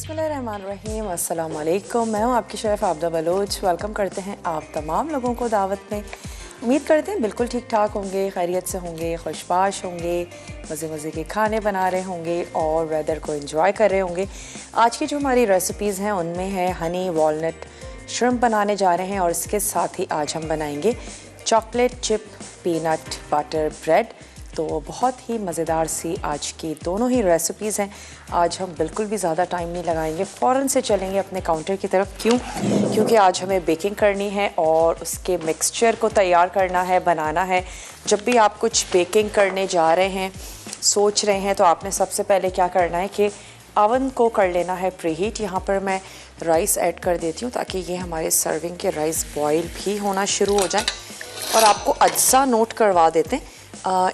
बिस्मिल्लाहिर्रहमानिर्रहीम, अस्सलाम वालेकुम। मैं हूँ आपकी शेफ़ आबदा बलोच। वेलकम करते हैं आप तमाम लोगों को दावत में। उम्मीद करते हैं बिल्कुल ठीक ठाक होंगे, खैरियत से होंगे, खुशबाश होंगे, मज़े मज़े के खाने बना रहे होंगे और वेदर को एंजॉय कर रहे होंगे। आज की जो हमारी रेसिपीज़ हैं उनमें है हनी वॉलनट श्रिम्प बनाने जा रहे हैं और इसके साथ ही आज हम बनाएंगे chocolate chip peanut butter bread. तो बहुत ही मज़ेदार सी आज की दोनों ही रेसिपीज़ हैं। आज हम बिल्कुल भी ज़्यादा टाइम नहीं लगाएंगे, फ़ौरन से चलेंगे अपने काउंटर की तरफ। क्योंकि आज हमें बेकिंग करनी है और उसके मिक्सचर को तैयार करना है, बनाना है। जब भी आप कुछ बेकिंग करने जा रहे हैं, सोच रहे हैं, तो आपने सबसे पहले क्या करना है कि अवन को कर लेना है प्रीहीट। यहाँ पर मैं राइस ऐड कर देती हूँ ताकि ये हमारे सर्विंग के राइस बॉयल भी होना शुरू हो जाए। और आपको अज्जा नोट करवा देते हैं।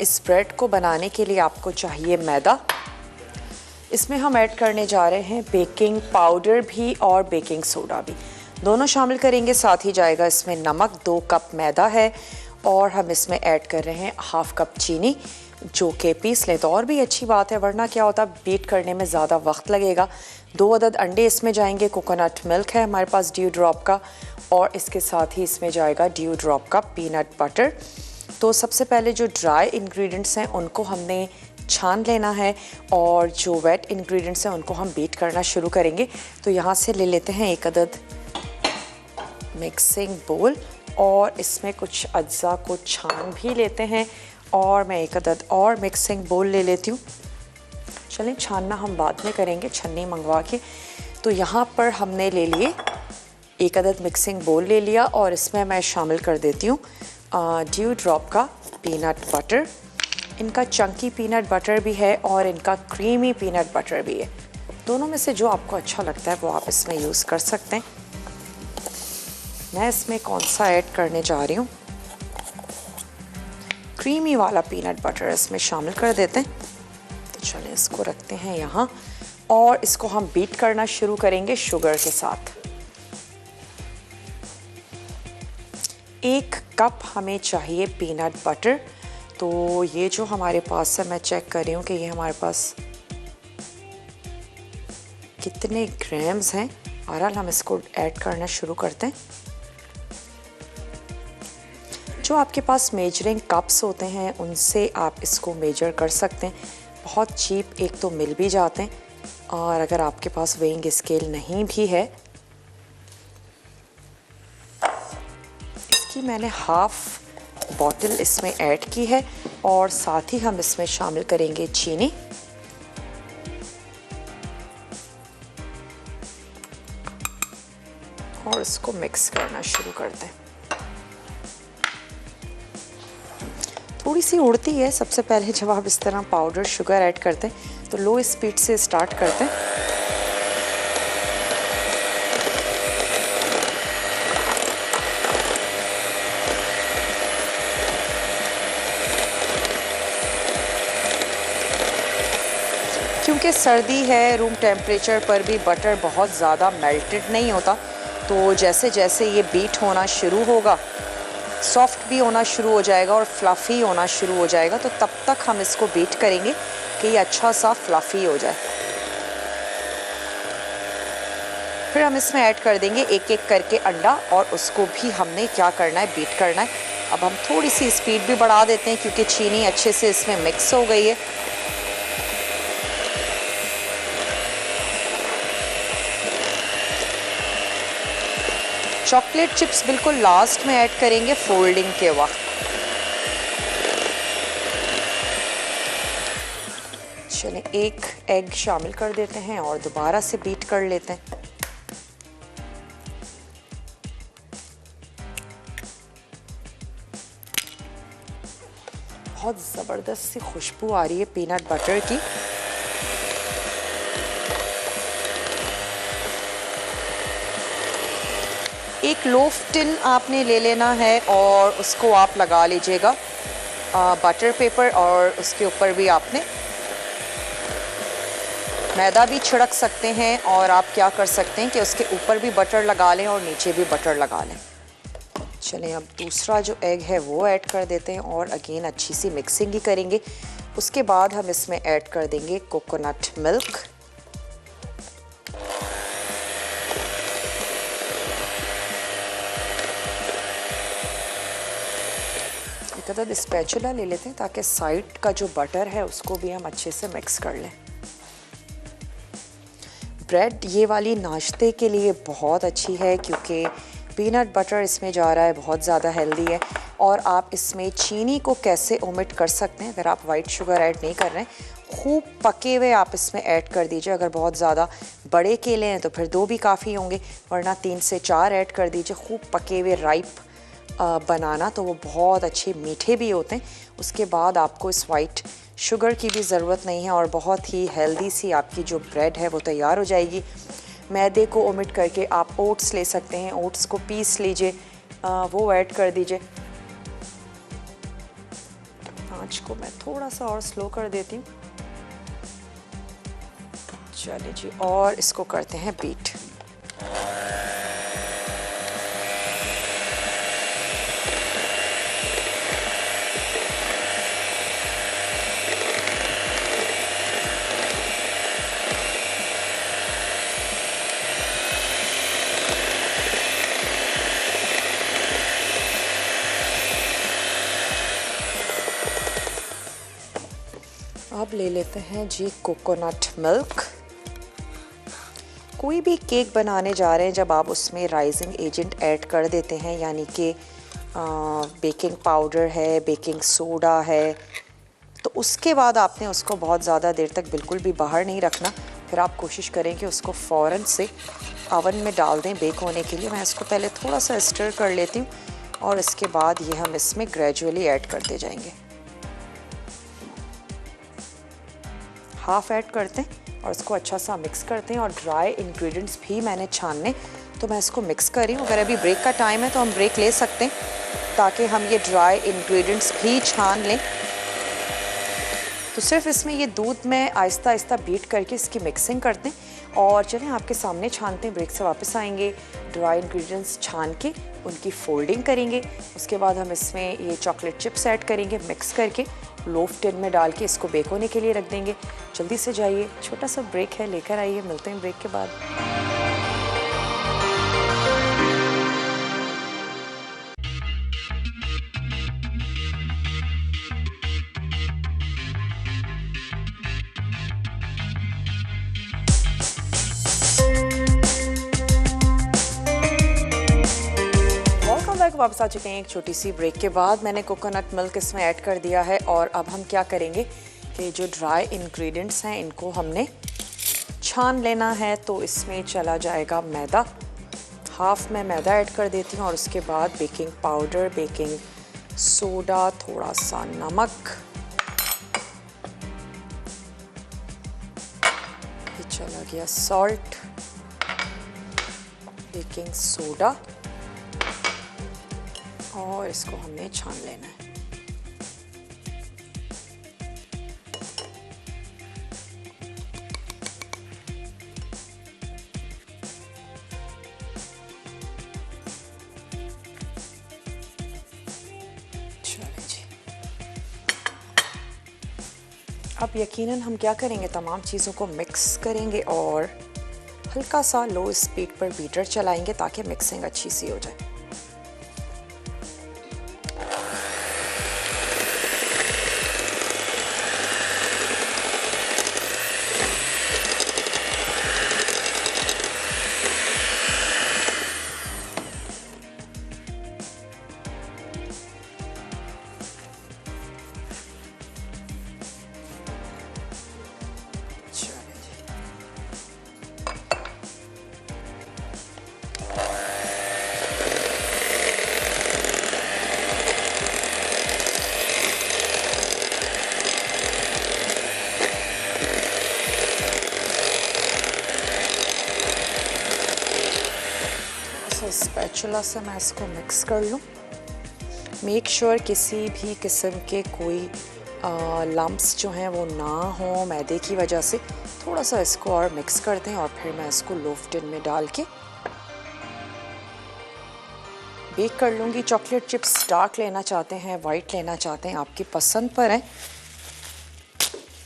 इस ब्रेड को बनाने के लिए आपको चाहिए मैदा। इसमें हम ऐड करने जा रहे हैं बेकिंग पाउडर भी और बेकिंग सोडा भी, दोनों शामिल करेंगे। साथ ही जाएगा इसमें नमक, 2 कप मैदा है और हम इसमें ऐड कर रहे हैं हाफ कप चीनी, जो कि पीस लें तो और भी अच्छी बात है, वरना क्या होता है बीट करने में ज़्यादा वक्त लगेगा। 2 अदद अंडे इसमें जाएंगे। कोकोनट मिल्क है हमारे पास ड्यू ड्रॉप का, और इसके साथ ही इसमें जाएगा ड्यू ड्रॉप का पीनट बटर। तो सबसे पहले जो ड्राई इंग्रेडिएंट्स हैं उनको हमने छान लेना है और जो वेट इंग्रेडिएंट्स हैं उनको हम बीट करना शुरू करेंगे। तो यहाँ से ले लेते हैं 1 अदद मिक्सिंग बोल और इसमें कुछ अज्जा को छान भी लेते हैं। और मैं 1 अदद और मिक्सिंग बोल ले लेती हूँ। चलें, छानना हम बाद में करेंगे, छन्नी मंगवा के। तो यहाँ पर हमने ले लिए 1 अदद मिक्सिंग बोल ले लिया और इसमें मैं शामिल कर देती हूँ ड्यू ड्रॉप का पीनट बटर। इनका चंकी पीनट बटर भी है और इनका क्रीमी पीनट बटर भी है। दोनों में से जो आपको अच्छा लगता है वो आप इसमें यूज़ कर सकते हैं। मैं इसमें कौन सा ऐड करने जा रही हूँ, क्रीमी वाला पीनट बटर इसमें शामिल कर देते हैं। तो चलें, इसको रखते हैं यहाँ और इसको हम बीट करना शुरू करेंगे शुगर के साथ। 1 कप हमें चाहिए पीनट बटर। तो ये जो हमारे पास है, मैं चेक कर रही हूँ कि ये हमारे पास कितने ग्राम्स हैं। बहरहाल हम इसको ऐड करना शुरू करते हैं। जो आपके पास मेजरिंग कप्स होते हैं उनसे आप इसको मेजर कर सकते हैं। बहुत चीप एक तो मिल भी जाते हैं, और अगर आपके पास वेइंग स्केल नहीं भी है, इसकी मैंने हाफ बॉटल इसमें ऐड की है। और साथ ही हम इसमें शामिल करेंगे चीनी। और इसको मिक्स करना शुरू करते हैं। थोड़ी सी उड़ती है सबसे पहले जब आप इस तरह पाउडर शुगर ऐड करते हैं, तो लो स्पीड से स्टार्ट करते हैं। क्योंकि सर्दी है, रूम टेम्परेचर पर भी बटर बहुत ज़्यादा मेल्टेड नहीं होता। तो जैसे जैसे ये बीट होना शुरू होगा, सॉफ्ट भी होना शुरू हो जाएगा और फ्लफ़ी होना शुरू हो जाएगा। तो तब तक हम इसको बीट करेंगे कि ये अच्छा सा फ्लफ़ी हो जाए। फिर हम इसमें ऐड कर देंगे एक एक करके अंडा, और उसको भी हमने क्या करना है, बीट करना है। अब हम थोड़ी सी स्पीड भी बढ़ा देते हैं क्योंकि चीनी अच्छे से इसमें मिक्स हो गई है। चॉकलेट चिप्स बिल्कुल लास्ट में ऐड करेंगे फोल्डिंग के वक्त। चलें, 1 एग शामिल कर देते हैं और दोबारा से बीट कर लेते हैं। बहुत ज़बरदस्त सी खुशबू आ रही है पीनट बटर की। एक लोफ टिन आपने ले लेना है और उसको आप लगा लीजिएगा बटर पेपर, और उसके ऊपर भी आपने मैदा भी छिड़क सकते हैं। और आप क्या कर सकते हैं कि उसके ऊपर भी बटर लगा लें और नीचे भी बटर लगा लें। चलें, अब दूसरा जो एग है वो ऐड कर देते हैं और अगेन अच्छी सी मिक्सिंग ही करेंगे। उसके बाद हम इसमें ऐड कर देंगे कोकोनट मिल्क। इसके बाद स्पैचुला ले लेते हैं ताकि साइड का जो बटर है उसको भी हम अच्छे से मिक्स कर लें। ब्रेड ये वाली नाश्ते के लिए बहुत अच्छी है क्योंकि पीनट बटर इसमें जा रहा है, बहुत ज़्यादा हेल्दी है। और आप इसमें चीनी को कैसे ओमिट कर सकते हैं, अगर आप वाइट शुगर ऐड नहीं कर रहे हैं, खूब पके हुए आप इसमें ऐड कर दीजिए। अगर बहुत ज़्यादा बड़े केले हैं तो फिर 2 भी काफ़ी होंगे, वरना 3 से 4 ऐड कर दीजिए। खूब पके हुए राइप बनाना, तो वो बहुत अच्छे मीठे भी होते हैं। उसके बाद आपको इस वाइट शुगर की भी ज़रूरत नहीं है और बहुत ही हेल्दी सी आपकी जो ब्रेड है वो तैयार हो जाएगी। मैदे को ओमिट करके आप ओट्स ले सकते हैं, ओट्स को पीस लीजिए, वो ऐड कर दीजिए। आँच को मैं थोड़ा सा और स्लो कर देती हूँ। चलिए जी, और इसको करते हैं बीट। अब ले लेते हैं जी कोकोनट मिल्क। कोई भी केक बनाने जा रहे हैं, जब आप उसमें राइजिंग एजेंट ऐड कर देते हैं, यानी कि बेकिंग पाउडर है, बेकिंग सोडा है, तो उसके बाद आपने उसको बहुत ज़्यादा देर तक बिल्कुल भी बाहर नहीं रखना। फिर आप कोशिश करें कि उसको फ़ौरन से ओवन में डाल दें बेक होने के लिए। मैं इसको पहले थोड़ा सा स्टर कर लेती हूँ और इसके बाद ये हम इसमें ग्रेजुअली ऐड करते जाएंगे। हाफ ऐड करते हैं और इसको अच्छा सा मिक्स करते हैं। और ड्राई इंग्रेडिएंट्स भी मैंने छानने, तो मैं इसको मिक्स कर रही हूँ। अगर अभी ब्रेक का टाइम है तो हम ब्रेक ले सकते हैं ताकि हम ये ड्राई इंग्रेडिएंट्स भी छान लें। तो सिर्फ इसमें ये दूध में आहिस्ता आहिस्ता बीट करके इसकी मिक्सिंग करते हैं। और चलें आपके सामने छानते हैं। ब्रेक से वापस आएंगे, ड्राई इंग्रेडिएंट्स छान के उनकी फोल्डिंग करेंगे। उसके बाद हम इसमें ये चॉकलेट चिप्स ऐड करेंगे, मिक्स करके लोफ टिन में डाल के इसको बेक होने के लिए रख देंगे। जल्दी से जाइए, छोटा सा ब्रेक है, लेकर आइए। मिलते हैं ब्रेक के बाद। वापस आ चुके हैं एक छोटी सी ब्रेक के बाद। मैंने कोकोनट मिल्क इसमें ऐड कर दिया है और अब हम क्या करेंगे कि जो ड्राई इंग्रेडिएंट्स हैं इनको हमने छान लेना है। तो इसमें चला जाएगा मैदा। हाफ मैं मैदा ऐड कर देती हूँ और उसके बाद बेकिंग पाउडर, बेकिंग सोडा, थोड़ा सा नमक, ये चला गया सॉल्ट, बेकिंग सोडा, और इसको हमने छान लेना है। चलिए जी, अब यकीनन हम क्या करेंगे, तमाम चीज़ों को मिक्स करेंगे और हल्का सा लो स्पीड पर बीटर चलाएंगे ताकि मिक्सिंग अच्छी सी हो जाए। स्पैचुला से मैं इसको मिक्स कर लूँ। मेक श्योर किसी भी किस्म के कोई लम्प्स जो हैं वो ना हो मैदे की वजह से। थोड़ा सा इसको और मिक्स करते हैं और फिर मैं इसको लोफ टिन में डाल के बेक कर लूँगी। चॉकलेट चिप्स डार्क लेना चाहते हैं, वाइट लेना चाहते हैं, आपकी पसंद पर है।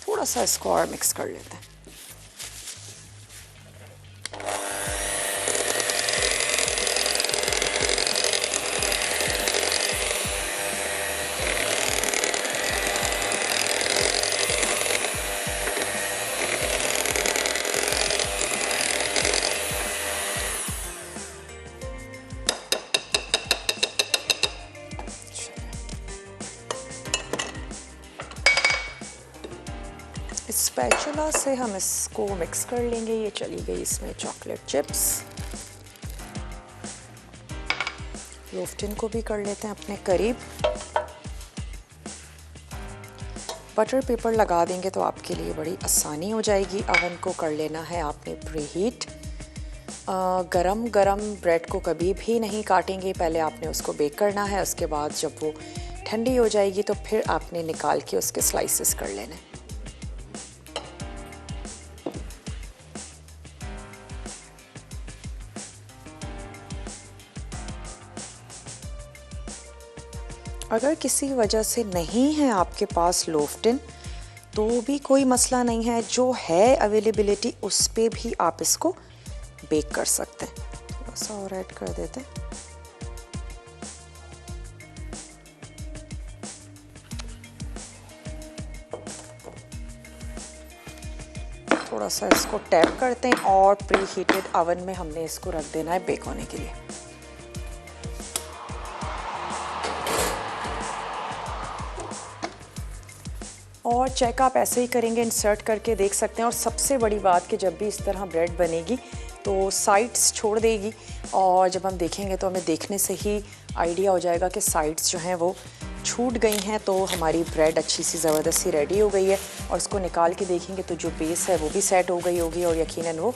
थोड़ा सा इसको और मिक्स कर लेते हैं। स्पैचुला से हम इसको मिक्स कर लेंगे। ये चली गई इसमें चॉकलेट चिप्स। लोफ्टिन को भी कर लेते हैं अपने करीब। बटर पेपर लगा देंगे तो आपके लिए बड़ी आसानी हो जाएगी। अवन को कर लेना है आपने प्रीहीट। गरम गरम ब्रेड को कभी भी नहीं काटेंगे, पहले आपने उसको बेक करना है। उसके बाद जब वो ठंडी हो जाएगी तो फिर आपने निकाल के उसके स्लाइसेस कर लेने। अगर किसी वजह से नहीं है आपके पास लोफ्टिन तो भी कोई मसला नहीं है, जो है अवेलेबिलिटी उस पे भी आप इसको बेक कर सकते हैं। थोड़ा सा और ऐड कर देते हैं। थोड़ा सा इसको टैप करते हैं और प्री हीटेड अवन में हमने इसको रख देना है बेक होने के लिए। और चेक आप ऐसे ही करेंगे, इंसर्ट करके देख सकते हैं। और सबसे बड़ी बात कि जब भी इस तरह ब्रेड बनेगी तो साइड्स छोड़ देगी, और जब हम देखेंगे तो हमें देखने से ही आइडिया हो जाएगा कि साइड्स जो हैं वो छूट गई हैं। तो हमारी ब्रेड अच्छी सी ज़बरदस्ती रेडी हो गई है। और इसको निकाल के देखेंगे तो जो बेस है वो भी सेट हो गई होगी और यकीनन वो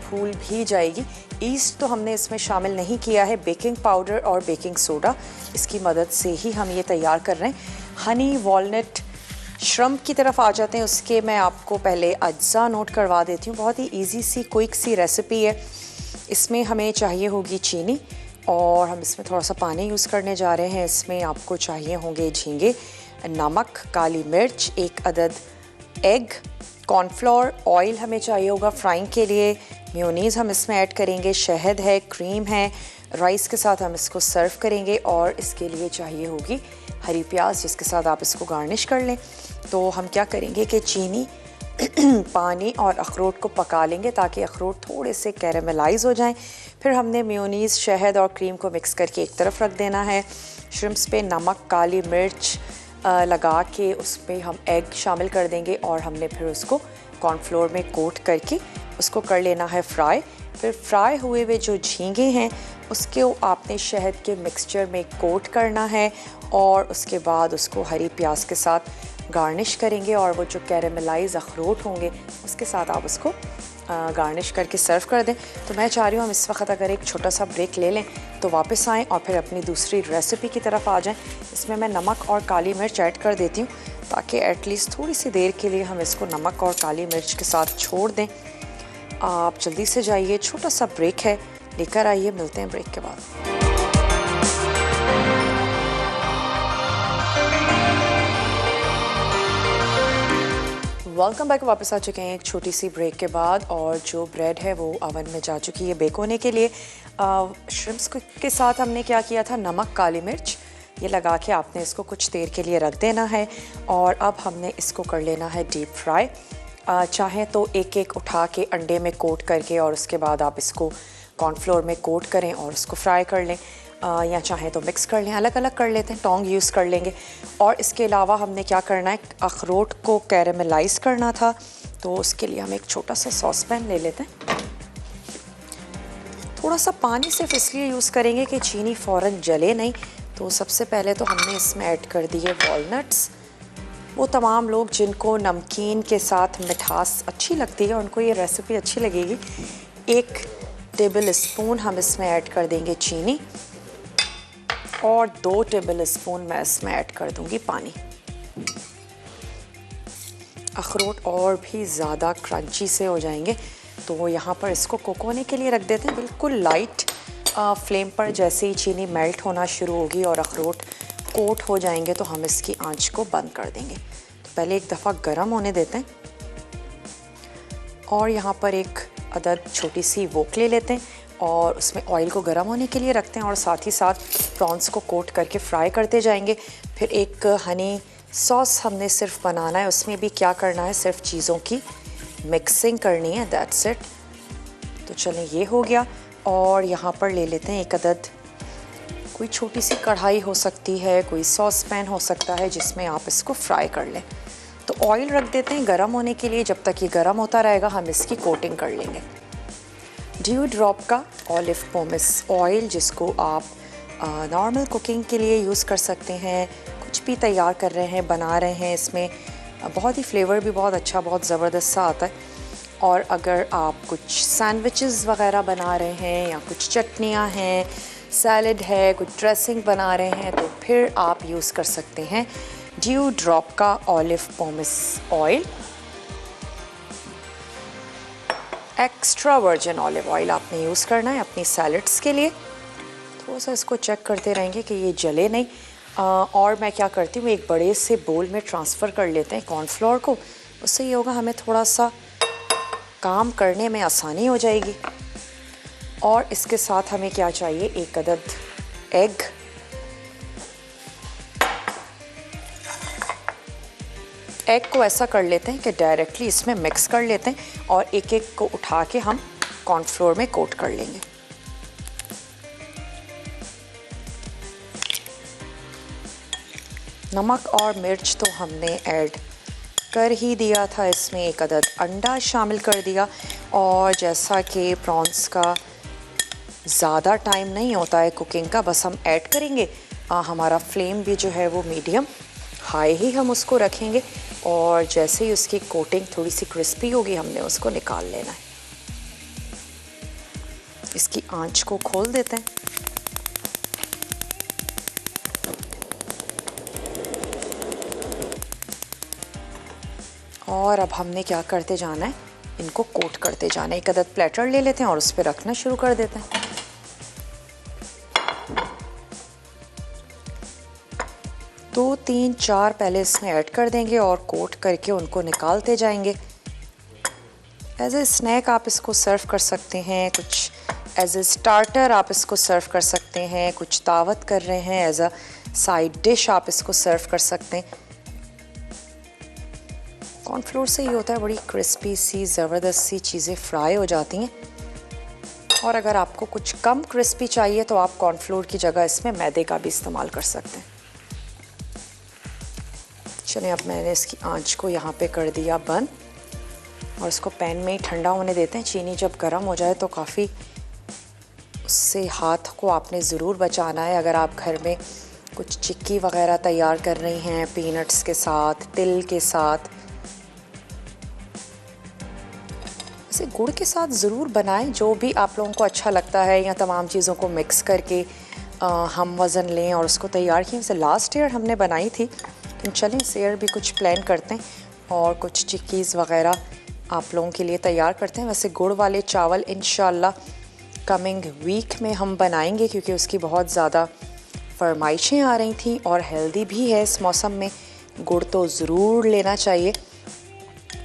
फूल भी जाएगी। ईस्ट तो हमने इसमें शामिल नहीं किया है, बेकिंग पाउडर और बेकिंग सोडा, इसकी मदद से ही हम ये तैयार कर रहे हैं। हनी वॉलनट श्रम्प की तरफ आ जाते हैं। उसके मैं आपको पहले अज्जा नोट करवा देती हूँ। बहुत ही इजी सी क्विक सी रेसिपी है। इसमें हमें चाहिए होगी चीनी, और हम इसमें थोड़ा सा पानी यूज़ करने जा रहे हैं। इसमें आपको चाहिए होंगे झींगे, नमक, काली मिर्च, 1 अदद एग, कॉर्नफ्लोर, ऑयल हमें चाहिए होगा फ्राइंग के लिए, मेयोनीज़ हम इसमें ऐड करेंगे, शहद है, क्रीम है। राइस के साथ हम इसको सर्व करेंगे। और इसके लिए चाहिए होगी हरी प्याज, जिसके साथ आप इसको गार्निश कर लें। तो हम क्या करेंगे कि चीनी पानी और अखरोट को पका लेंगे ताकि अखरोट थोड़े से कैरेमलाइज हो जाएं। फिर हमने मेयोनीज़, शहद और क्रीम को मिक्स करके एक तरफ रख देना है। श्रिम्प्स पे नमक, काली मिर्च लगा के उस पर हम एग शामिल कर देंगे, और हमने फिर उसको कॉर्नफ्लोर में कोट करके उसको कर लेना है फ्राई। फिर फ्राई हुए हुए जो झींगे हैं उसके आपने शहद के मिक्सचर में कोट करना है, और उसके बाद उसको हरी प्याज के साथ गार्निश करेंगे। और वो जो कैरेमलाइज अखरोट होंगे उसके साथ आप उसको गार्निश करके सर्व कर दें। तो मैं चाह रही हूँ हम इस वक्त अगर एक छोटा सा ब्रेक ले लें तो वापस आएँ और फिर अपनी दूसरी रेसिपी की तरफ आ जाएं। इसमें मैं नमक और काली मिर्च ऐड कर देती हूँ ताकि एटलीस्ट थोड़ी सी देर के लिए हम इसको नमक और काली मिर्च के साथ छोड़ दें। आप जल्दी से जाइए, छोटा सा ब्रेक है, लेकर आइए। मिलते हैं ब्रेक के बाद। Welcome back. वापस आ चुके हैं एक छोटी सी ब्रेक के बाद, और जो ब्रेड है वो ओवन में जा चुकी है बेक होने के लिए। श्रिम्प्स के साथ हमने क्या किया था, नमक, काली मिर्च ये लगा के आपने इसको कुछ देर के लिए रख देना है। और अब हमने इसको कर लेना है डीप फ्राई। चाहें तो एक एक उठा के अंडे में कोट करके और उसके बाद आप इसको कॉर्नफ्लोर में कोट करें और उसको फ्राई कर लें, या चाहें तो मिक्स कर लें, अलग अलग कर लेते हैं, टोंग यूज़ कर लेंगे। और इसके अलावा हमने क्या करना है, अखरोट को कैरेमलाइज करना था, तो उसके लिए हम एक छोटा सा सॉस पैन ले लेते हैं। थोड़ा सा पानी सिर्फ इसलिए यूज़ करेंगे कि चीनी फ़ौरन जले नहीं। तो सबसे पहले तो हमने इसमें ऐड कर दिए वॉलनट्स। वो तमाम लोग जिनको नमकीन के साथ मिठास अच्छी लगती है उनको ये रेसिपी अच्छी लगेगी। 1 टेबल स्पून हम इसमें ऐड कर देंगे चीनी, और 2 टेबल स्पून मैं इसमें ऐड कर दूंगी पानी। अखरोट और भी ज़्यादा क्रंची से हो जाएंगे, तो यहाँ पर इसको कुक होने के लिए रख देते हैं बिल्कुल लाइट फ्लेम पर। जैसे ही चीनी मेल्ट होना शुरू होगी और अखरोट कोट हो जाएंगे तो हम इसकी आंच को बंद कर देंगे। तो पहले एक दफ़ा गरम होने देते हैं, और यहाँ पर 1 अदद छोटी सी वोक ले लेते हैं और उसमें ऑयल को गर्म होने के लिए रखते हैं, और साथ ही साथ प्रॉन्स को कोट करके फ्राई करते जाएंगे। फिर एक हनी सॉस हमने सिर्फ बनाना है, उसमें भी क्या करना है, सिर्फ चीज़ों की मिक्सिंग करनी है, दैट्स इट। तो चलें ये हो गया। और यहाँ पर ले लेते हैं 1 अदद, कोई छोटी सी कढ़ाई हो सकती है, कोई सॉस पैन हो सकता है जिसमें आप इसको फ्राई कर लें। तो ऑयल रख देते हैं गरम होने के लिए। जब तक ये गरम होता रहेगा हम इसकी कोटिंग कर लेंगे। ड्यू ड्रॉप का ऑलिव पोमेस ऑयल, जिसको आप नॉर्मल कुकिंग के लिए यूज़ कर सकते हैं। कुछ भी तैयार कर रहे हैं, बना रहे हैं, इसमें बहुत ही फ्लेवर भी बहुत अच्छा, बहुत ज़बरदस्त सा आता है। और अगर आप कुछ सैंडविचेस वगैरह बना रहे हैं या कुछ चटनियाँ हैं, सैलड है, कुछ ड्रेसिंग बना रहे हैं, तो फिर आप यूज़ कर सकते हैं ड्यू ड्रॉप का olive pomace oil. Extra virgin olive oil आपने यूज़ करना है अपनी सैलड्स के लिए। थोड़ा सा इसको चेक करते रहेंगे कि ये जले नहीं। और मैं क्या करती हूँ, एक बड़े से बोल में ट्रांसफ़र कर लेते हैं कॉर्नफ्लोर को। उससे ये होगा हमें थोड़ा सा काम करने में आसानी हो जाएगी। और इसके साथ हमें क्या चाहिए, एक अदद एग, एग को ऐसा कर लेते हैं कि डायरेक्टली इसमें मिक्स कर लेते हैं और एक एक को उठा के हम कॉर्नफ्लोर में कोट कर लेंगे। नमक और मिर्च तो हमने ऐड कर ही दिया था इसमें। एक अदद अंडा शामिल कर दिया। और जैसा कि प्रॉन्स का ज़्यादा टाइम नहीं होता है कुकिंग का, बस हम ऐड करेंगे। हमारा फ्लेम भी जो है वो मीडियम हाई ही हम उसको रखेंगे। और जैसे ही उसकी कोटिंग थोड़ी सी क्रिस्पी होगी, हमने उसको निकाल लेना है। इसकी आंच को खोल देते हैं। और अब हमने क्या करते जाना है, इनको कोट करते जाना है। एक अदद प्लेटर ले लेते हैं और उस पर रखना शुरू कर देते हैं। 2, 3, 4 पहले इसमें ऐड कर देंगे और कोट करके उनको निकालते जाएंगे। एज ए स्नैक आप इसको सर्व कर सकते हैं, कुछ एज ए स्टार्टर आप इसको सर्व कर सकते हैं, कुछ दावत कर रहे हैं एज अ साइड डिश आप इसको सर्व कर सकते हैं। कॉर्नफ्लोर से ही होता है, बड़ी क्रिस्पी सी ज़बरदस्त सी चीज़ें फ्राई हो जाती हैं। और अगर आपको कुछ कम क्रिस्पी चाहिए तो आप कॉर्नफ्लोर की जगह इसमें मैदे का भी इस्तेमाल कर सकते हैं। चलिए, अब मैंने इसकी आंच को यहाँ पे कर दिया बंद और इसको पैन में ही ठंडा होने देते हैं। चीनी जब गर्म हो जाए तो काफ़ी, उससे हाथ को आपने ज़रूर बचाना है। अगर आप घर में कुछ चिक्की वगैरह तैयार कर रही हैं पीनट्स के साथ, तिल के साथ, इसे गुड़ के साथ ज़रूर बनाएं, जो भी आप लोगों को अच्छा लगता है। या तमाम चीज़ों को मिक्स करके हम वज़न लें और उसको तैयार किए। वैसे लास्ट ईयर हमने बनाई थी, लेकिन चलें इस ईयर भी कुछ प्लान करते हैं और कुछ चिक्कीज़ वगैरह आप लोगों के लिए तैयार करते हैं। वैसे गुड़ वाले चावल इंशाल्लाह कमिंग वीक में हम बनाएंगे, क्योंकि उसकी बहुत ज़्यादा फरमाइशें आ रही थी और हेल्दी भी है। इस मौसम में गुड़ तो ज़रूर लेना चाहिए।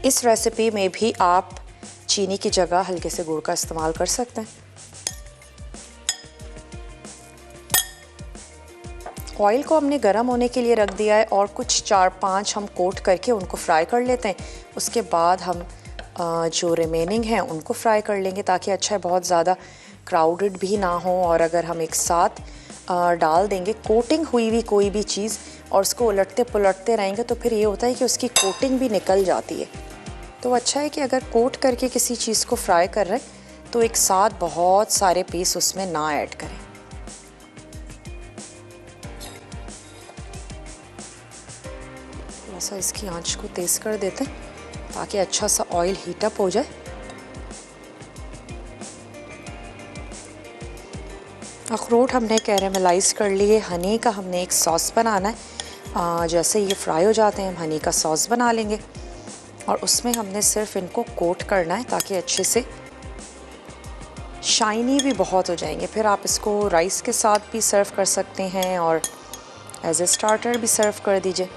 इस रेसिपी में भी आप चीनी की जगह हल्के से गुड़ का इस्तेमाल कर सकते हैं। ऑयल को हमने गर्म होने के लिए रख दिया है और कुछ 4-5 हम कोट करके उनको फ्राई कर लेते हैं। उसके बाद हम जो रिमेनिंग हैं उनको फ्राई कर लेंगे, ताकि अच्छा है बहुत ज़्यादा क्राउडेड भी ना हो। और अगर हम एक साथ डाल देंगे कोटिंग हुई हुई कोई भी चीज़ और उसको उलटते पुलटते रहेंगे, तो फिर ये होता है कि उसकी कोटिंग भी निकल जाती है। तो अच्छा है कि अगर कोट करके किसी चीज़ को फ्राई कर रहे हैं तो एक साथ बहुत सारे पीस उसमें ना ऐड करें। थोड़ा सा इसकी आंच को तेज़ कर देते हैं ताकि अच्छा सा ऑयल हीटअप हो जाए। अखरोट हमने कैरेमलाइज कर लिए। हनी का हमने एक सॉस बनाना है। जैसे ये फ्राई हो जाते हैं हम हनी का सॉस बना लेंगे और उसमें हमने सिर्फ इनको कोट करना है ताकि अच्छे से शाइनी भी बहुत हो जाएंगे। फिर आप इसको राइस के साथ भी सर्व कर सकते हैं और एज ए स्टार्टर भी सर्व कर दीजिए।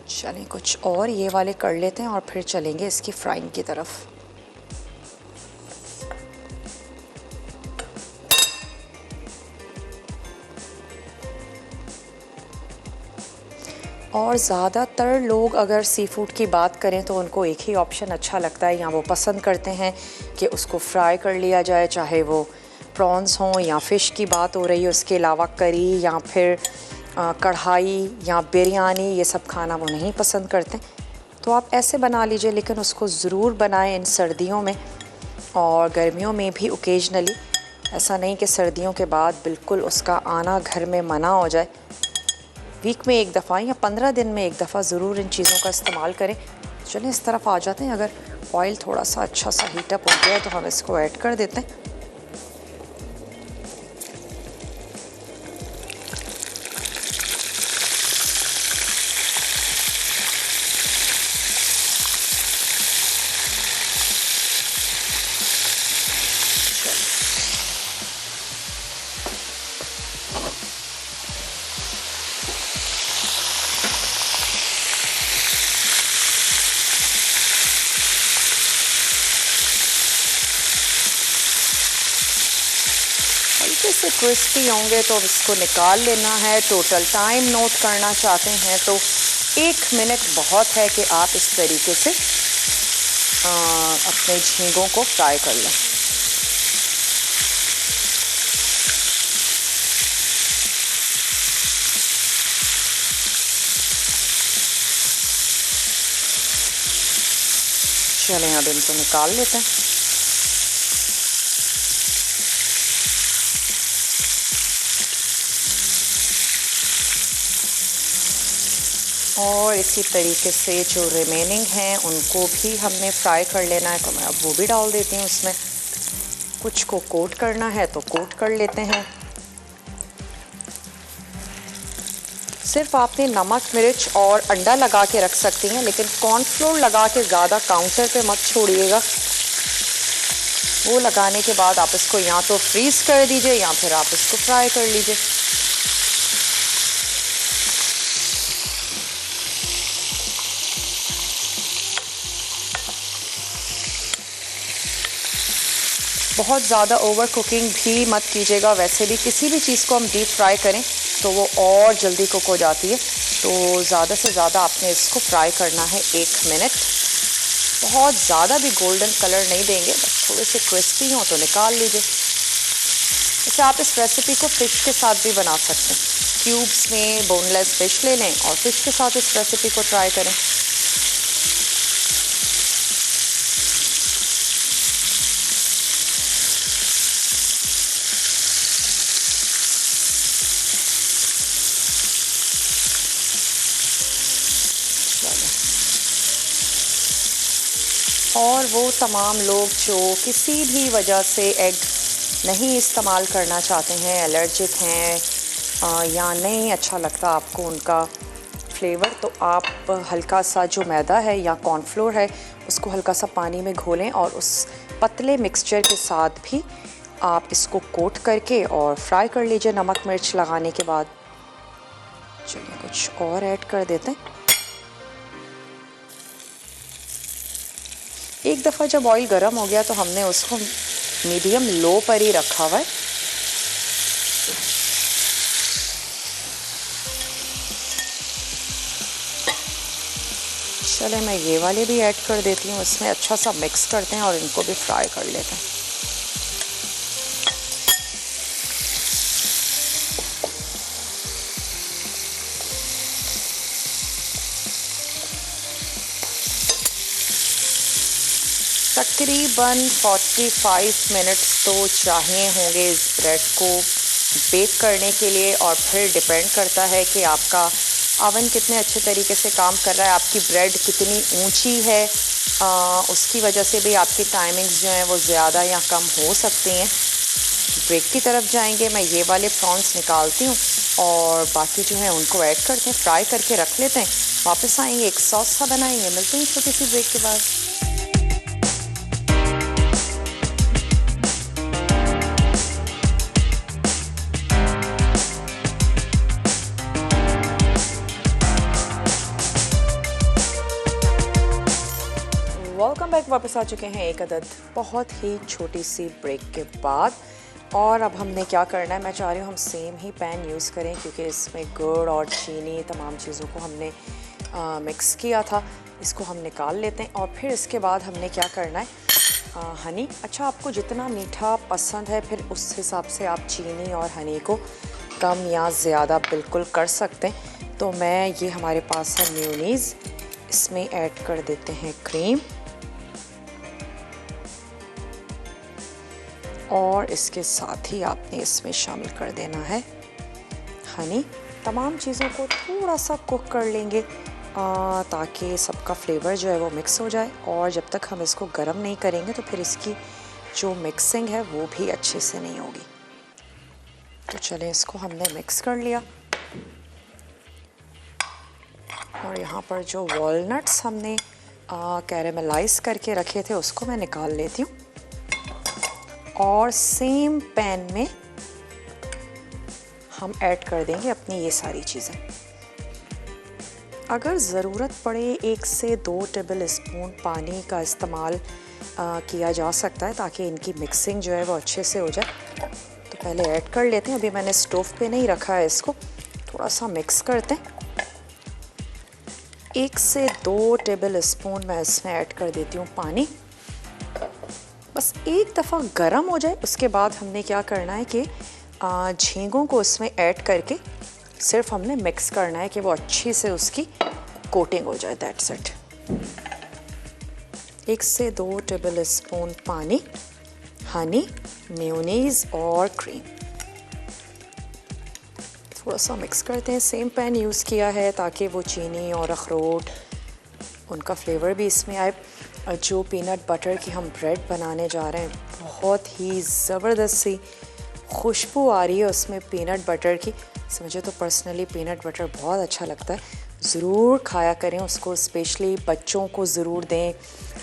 चलिए कुछ और ये वाले कर लेते हैं और फिर चलेंगे इसकी फ्राइंग की तरफ। और ज़्यादातर लोग अगर सी फूड की बात करें तो उनको एक ही ऑप्शन अच्छा लगता है, या वो पसंद करते हैं कि उसको फ्राई कर लिया जाए, चाहे वो प्रॉन्स हों या फ़िश की बात हो रही है, उसके अलावा करी या फिर कढ़ाई या बिरयानी, ये सब खाना वो नहीं पसंद करते। तो आप ऐसे बना लीजिए, लेकिन उसको ज़रूर बनाएं इन सर्दियों में और गर्मियों में भी ओकेजनली। ऐसा नहीं कि सर्दियों के बाद बिल्कुल उसका आना घर में मना हो जाए। वीक में एक दफ़ा या 15 दिन में एक दफ़ा ज़रूर इन चीज़ों का इस्तेमाल करें। चलिए इस तरफ आ जाते हैं। अगर ऑयल थोड़ा सा अच्छा सा हीटअप हो गया है तो हम इसको ऐड कर देते हैं। हल्के से क्रिस्पी होंगे तो अब इसको निकाल लेना है। टोटल टाइम नोट करना चाहते हैं तो 1 मिनट बहुत है कि आप इस तरीके से अपने झींगों को फ्राई कर लें। चलें अब इनको निकाल लेते हैं। और इसी तरीके से जो रिमेनिंग हैं उनको भी हमने फ्राई कर लेना है, तो मैं अब वो भी डाल देती हूँ उसमें। कुछ को कोट करना है तो कोट कर लेते हैं। सिर्फ आपने नमक, मिर्च और अंडा लगा के रख सकती हैं, लेकिन कॉर्नफ्लोर लगा के ज़्यादा काउंटर पे मत छोड़िएगा। वो लगाने के बाद आप इसको या तो फ्रीज़ कर दीजिए या फिर आप इसको फ्राई कर लीजिए। बहुत ज़्यादा ओवर कुकिंग भी मत कीजिएगा। वैसे भी किसी भी चीज़ को हम डीप फ्राई करें तो वो और जल्दी कुक हो जाती है। तो ज़्यादा से ज़्यादा आपने इसको फ्राई करना है 1 मिनट। बहुत ज़्यादा भी गोल्डन कलर नहीं देंगे, बस थोड़े से क्रिस्पी हों तो निकाल लीजिए। वैसे आप इस रेसिपी को फ़िश के साथ भी बना सकते हैं। क्यूब्स में बोनलेस फ़िश ले लें और फ़िश के साथ इस रेसिपी को ट्राई करें। और वो तमाम लोग जो किसी भी वजह से एग नहीं इस्तेमाल करना चाहते हैं, एलर्जिक हैं या नहीं अच्छा लगता आपको उनका फ्लेवर, तो आप हल्का सा जो मैदा है या कॉर्नफ्लोर है उसको हल्का सा पानी में घोलें और उस पतले मिक्सचर के साथ भी आप इसको कोट करके और फ्राई कर लीजिए नमक मिर्च लगाने के बाद। चलिए कुछ और ऐड कर देते हैं। एक दफ़ा जब ऑयल गर्म हो गया तो हमने उसको मीडियम लो पर ही रखा हुआ है। चले मैं ये वाले भी ऐड कर देती हूँ इसमें। अच्छा सा मिक्स करते हैं और इनको भी फ्राई कर लेते हैं। तकरीबन 45 मिनट्स तो चाहिए होंगे इस ब्रेड को बेक करने के लिए। और फिर डिपेंड करता है कि आपका अवन कितने अच्छे तरीके से काम कर रहा है, आपकी ब्रेड कितनी ऊंची है, उसकी वजह से भी आपकी टाइमिंग्स जो हैं वो ज़्यादा या कम हो सकती हैं। ब्रेक की तरफ जाएंगे, मैं ये वाले प्रॉन्स निकालती हूँ और बाकी जो है उनको ऐड करते हैं, फ्राई करके रख लेते हैं। वापस आएंगे, एक सॉस सा बनाएंगे। मिलते हैं छोटी सी ब्रेक के बाद। Welcome back. वापस आ चुके हैं एक अदद बहुत ही छोटी सी ब्रेक के बाद। और अब हमने क्या करना है, मैं चाह रही हूँ हम सेम ही पैन यूज़ करें क्योंकि इसमें गुड़ और चीनी तमाम चीज़ों को हमने मिक्स किया था। इसको हम निकाल लेते हैं और फिर इसके बाद हमने क्या करना है, हनी। अच्छा, आपको जितना मीठा पसंद है फिर उस हिसाब से आप चीनी और हनी को कम या ज़्यादा बिल्कुल कर सकते हैं। तो मैं ये हमारे पास है मेयोनीज़, इसमें ऐड कर देते हैं क्रीम और इसके साथ ही आपने इसमें शामिल कर देना है हनी। तमाम चीज़ों को थोड़ा सा कुक कर लेंगे ताकि सबका फ्लेवर जो है वो मिक्स हो जाए, और जब तक हम इसको गर्म नहीं करेंगे तो फिर इसकी जो मिक्सिंग है वो भी अच्छे से नहीं होगी। तो चलें, इसको हमने मिक्स कर लिया और यहाँ पर जो वॉलनट्स हमने कैरेमलाइज करके रखे थे उसको मैं निकाल लेती हूँ और सेम पैन में हम ऐड कर देंगे अपनी ये सारी चीज़ें। अगर ज़रूरत पड़े 1 से 2 टेबल स्पून पानी का इस्तेमाल किया जा सकता है ताकि इनकी मिक्सिंग जो है वो अच्छे से हो जाए। तो पहले ऐड कर लेते हैं, अभी मैंने स्टोव पे नहीं रखा है इसको, थोड़ा सा मिक्स करते हैं। 1 से 2 टेबल स्पून मैं इसमें ऐड कर देती हूँ पानी। बस एक दफ़ा गर्म हो जाए उसके बाद हमने क्या करना है कि झींगों को इसमें ऐड करके सिर्फ हमने मिक्स करना है कि वो अच्छी से उसकी कोटिंग हो जाए। That's it. 1 से 2 टेबल स्पून पानी, हनी, मेयोनीज़ और क्रीम, थोड़ा सा मिक्स करते हैं। सेम पैन यूज़ किया है ताकि वो चीनी और अखरोट उनका फ्लेवर भी इसमें आए। जो पीनट बटर की हम ब्रेड बनाने जा रहे हैं, बहुत ही ज़बरदस्त सी खुशबू आ रही है उसमें पीनट बटर की। मुझे तो पर्सनली पीनट बटर बहुत अच्छा लगता है। ज़रूर खाया करें उसको, स्पेशली बच्चों को ज़रूर दें,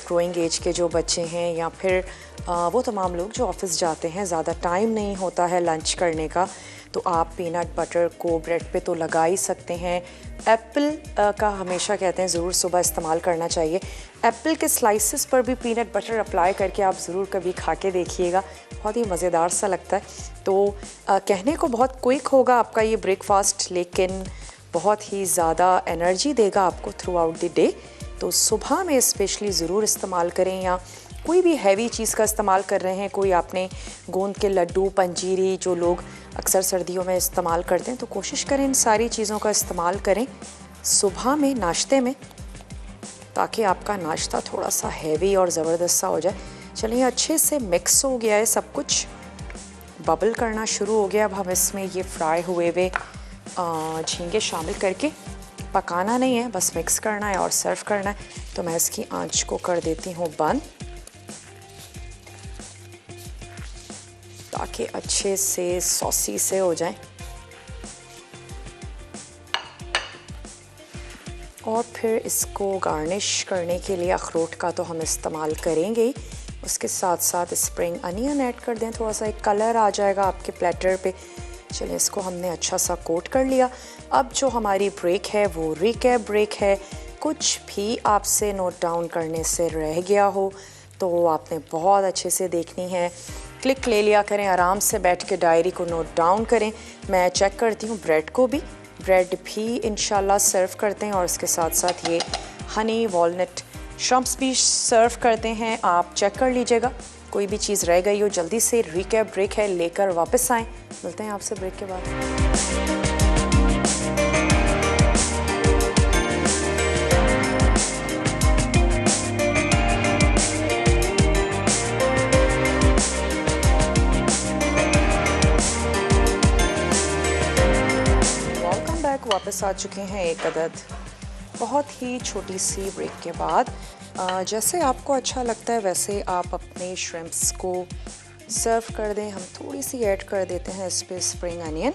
ग्रोइंग एज के जो बच्चे हैं या फिर वो तमाम लोग जो ऑफिस जाते हैं, ज़्यादा टाइम नहीं होता है लंच करने का, तो आप पीनट बटर को ब्रेड पे तो लगा ही सकते हैं। एप्पल का हमेशा कहते हैं ज़रूर सुबह इस्तेमाल करना चाहिए। एप्पल के स्लाइसेस पर भी पीनट बटर अप्लाई करके आप ज़रूर कभी खा के देखिएगा, बहुत ही मज़ेदार सा लगता है। तो कहने को बहुत क्विक होगा आपका ये ब्रेकफास्ट, लेकिन बहुत ही ज़्यादा एनर्जी देगा आपको थ्रू आउट द डे। तो सुबह में स्पेशली ज़रूर इस्तेमाल करें, या कोई भी हैवी चीज़ का इस्तेमाल कर रहे हैं, कोई आपने गोंद के लड्डू, पंजीरी जो लोग अक्सर सर्दियों में इस्तेमाल करते हैं, तो कोशिश करें इन सारी चीज़ों का इस्तेमाल करें सुबह में नाश्ते में, ताकि आपका नाश्ता थोड़ा सा हैवी और ज़बरदस्त सा हो जाए। चलिए, अच्छे से मिक्स हो गया है सब कुछ, बबल करना शुरू हो गया। अब हम इसमें ये फ्राई हुए हुए झींगे शामिल करके पकाना नहीं है, बस मिक्स करना है और सर्व करना है। तो मैं इसकी आंच को कर देती हूँ बंद ताकि अच्छे से सॉसी से हो जाए। और फिर इसको गार्निश करने के लिए अखरोट का तो हम इस्तेमाल करेंगे ही, उसके साथ साथ स्प्रिंग अनियन ऐड कर दें, थोड़ा सा एक कलर आ जाएगा आपके प्लेटर पे। चलिए, इसको हमने अच्छा सा कोट कर लिया। अब जो हमारी ब्रेक है वो रिकैप ब्रेक है। कुछ भी आपसे नोट डाउन करने से रह गया हो तो आपने बहुत अच्छे से देखनी है, क्लिक ले लिया करें, आराम से बैठ के डायरी को नोट डाउन करें। मैं चेक करती हूँ ब्रेड को भी, ब्रेड भी इंशाल्लाह सर्व करते हैं और इसके साथ साथ ये हनी वॉलनट श्रम्प्स भी सर्व करते हैं। आप चेक कर लीजिएगा, कोई भी चीज़ रह गई हो जल्दी से। रिकैप ब्रेक है, लेकर वापस आएँ। मिलते हैं आपसे ब्रेक के बाद। वेलकम बैक, वापस आ चुके हैं एक अदद बहुत ही छोटी सी ब्रेक के बाद। जैसे आपको अच्छा लगता है वैसे आप अपने श्रिम्प्स को सर्व कर दें। हम थोड़ी सी ऐड कर देते हैं इस पर स्प्रिंग अनियन,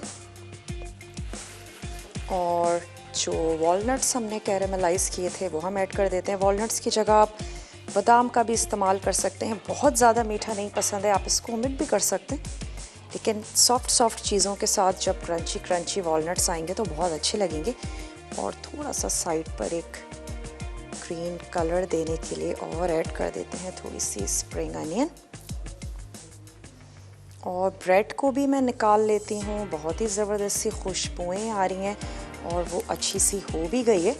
और जो वॉलनट्स हमने कैरेमलाइज किए थे वो हम ऐड कर देते हैं। वॉलनट्स की जगह आप बादाम का भी इस्तेमाल कर सकते हैं। बहुत ज़्यादा मीठा नहीं पसंद है, आप इसको ओमिट भी कर सकते हैं, लेकिन सॉफ्ट चीज़ों के साथ जब क्रंची वॉलनट्स आएंगे तो बहुत अच्छे लगेंगे। और थोड़ा सा साइड पर एक ग्रीन कलर देने के लिए और ऐड कर देते हैं थोड़ी सी स्प्रिंग अनियन। और ब्रेड को भी मैं निकाल लेती हूँ, बहुत ही ज़बरदस्त सी खुशबुएँ आ रही हैं और वो अच्छी सी हो भी गई है।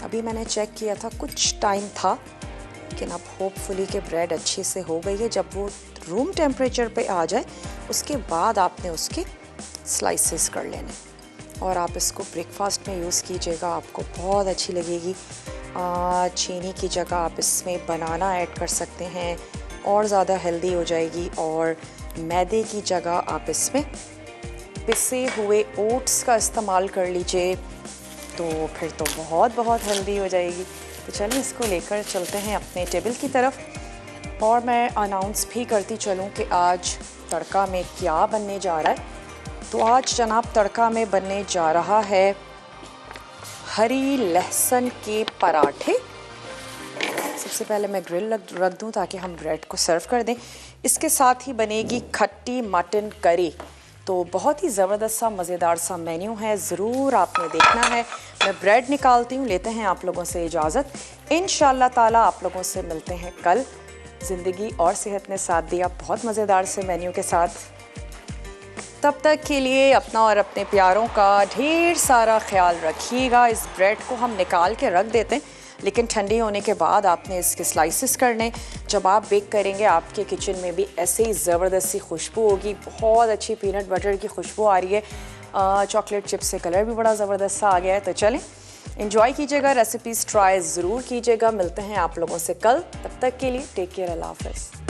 अभी मैंने चेक किया था, कुछ टाइम था लेकिन अब होपफुली कि ब्रेड अच्छे से हो गई है। जब वो रूम टेम्परेचर पे आ जाए उसके बाद आपने उसके स्लाइसेस कर लेने और आप इसको ब्रेकफास्ट में यूज़ कीजिएगा, आपको बहुत अच्छी लगेगी। चीनी की जगह आप इसमें बनाना ऐड कर सकते हैं और ज़्यादा हेल्दी हो जाएगी, और मैदे की जगह आप इसमें पिसे हुए ओट्स का इस्तेमाल कर लीजिए तो फिर तो बहुत बहुत हेल्दी हो जाएगी। तो चलिए इसको लेकर चलते हैं अपने टेबल की तरफ और मैं अनाउंस भी करती चलूँ कि आज तड़का में क्या बनने जा रहा है। तो आज जनाब तड़का में बनने जा रहा है हरी लहसुन के पराठे। सबसे पहले मैं ग्रिल रख दूं ताकि हम ब्रेड को सर्व कर दें। इसके साथ ही बनेगी खट्टी मटन करी। तो बहुत ही ज़बरदस्त सा मज़ेदार सा मेन्यू है, ज़रूर आपने देखना है। मैं ब्रेड निकालती हूँ, लेते हैं आप लोगों से इजाज़त। इंशाअल्लाह ताला आप लोगों से मिलते हैं कल। ज़िंदगी और सेहत ने साथ दिया बहुत मज़ेदार से मेन्यू के साथ। तब तक के लिए अपना और अपने प्यारों का ढेर सारा ख्याल रखिएगा। इस ब्रेड को हम निकाल के रख देते हैं, लेकिन ठंडी होने के बाद आपने इसके स्लाइसेस करने। जब आप बेक करेंगे आपके किचन में भी ऐसे ही ज़बरदस्त सी खुशबू होगी, बहुत अच्छी पीनट बटर की खुशबू आ रही है। चॉकलेट चिप से कलर भी बड़ा ज़बरदस्त सा आ गया है। तो चलें एंजॉय कीजिएगा, रेसिपीज़ ट्राई ज़रूर कीजिएगा। मिलते हैं आप लोगों से कल, तब तक के लिए टेक केयर, अल्लाह हाफ़िज़।